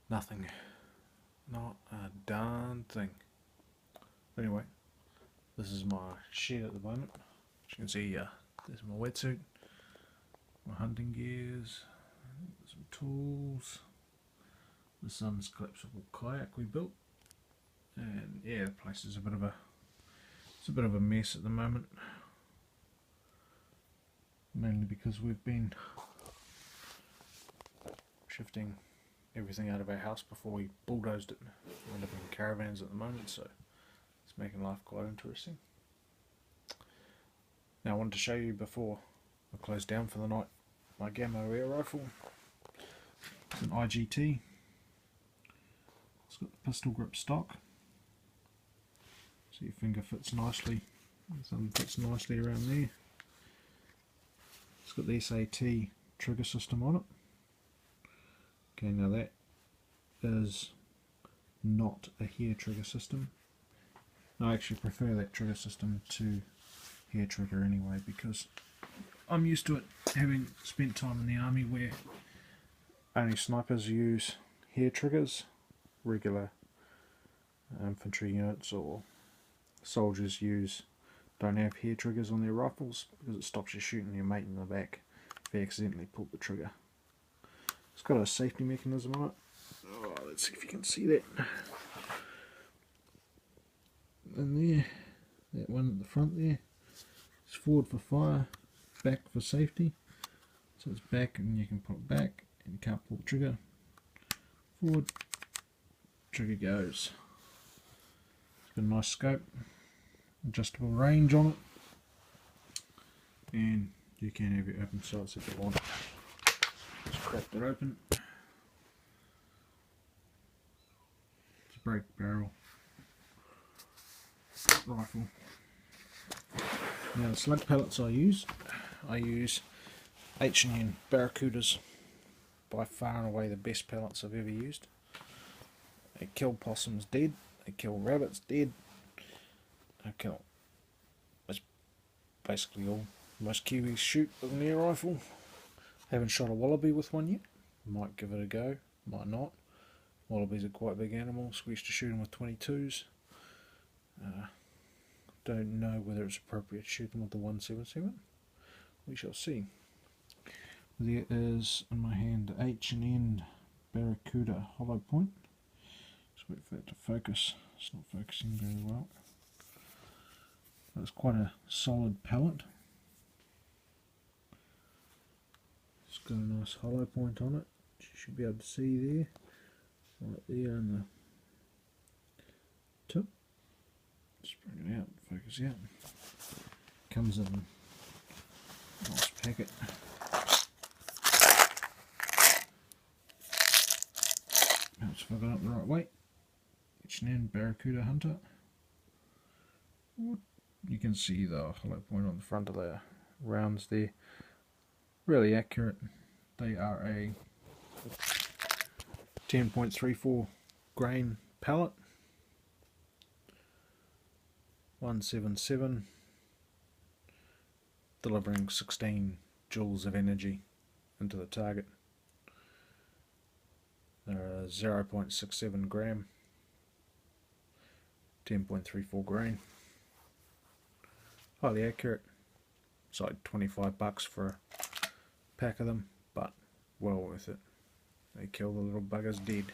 Nothing. Not a darn thing. Anyway, this is my shed at the moment. As you can see, there's my wetsuit, my hunting gears, some tools, the sun's collapsible kayak we built, and yeah, the place is a bit of a mess at the moment, mainly because we've been shifting everything out of our house before we bulldozed it. We live in caravans at the moment, so it's making life quite interesting. Now I wanted to show you before I close down for the night my Gamma air rifle. It's an IGT. It's got the pistol grip stock, so your finger fits nicely, the thumb fits nicely around there. It's got the SAT trigger system on it. Okay, now that is not a hair trigger system. I actually prefer that trigger system to hair trigger anyway, because I'm used to it, having spent time in the army where only snipers use hair triggers. Regular infantry units or soldiers don't have hair triggers on their rifles because it stops you shooting your mate in the back if you accidentally pull the trigger. It's got a safety mechanism on it. Oh, let's see if you can see that. And there, that one at the front there, it's forward for fire, back for safety. So it's back and you can pull it back and you can't pull the trigger. Forward, trigger goes. It's got a nice scope, adjustable range on it, and you can have your open sights if you want. Just crack it open. It's a break barrel rifle. Now the slug pellets I use H&N Barracudas, by far and away the best pellets I've ever used. They kill possums dead, they kill rabbits dead, they kill basically all. Most Kiwis shoot with an air rifle. Haven't shot a wallaby with one yet. Might give it a go, might not. Wallabies are quite big animals. We used to shoot them with 22s. Don't know whether it's appropriate to shoot them with the 177. We shall see. There is in my hand the H&N Barracuda hollow point. Just wait for that to focus. It's not focusing very well. But it's quite a solid pellet. It's got a nice hollow point on it. You should be able to see there. Right there in the tip. Just bring it out, focus out. Comes in a nice packet. Let's fuck it up the right way. H&N Barracuda Hunter. You can see the hollow point on the front of the rounds there. Really accurate. They are a 10.34 grain pellet. 177, delivering 16 joules of energy into the target. They're a 0.67 gram, 10.34 grain. Highly accurate. It's like $25 for a pack of them, but well worth it. They kill the little buggers dead.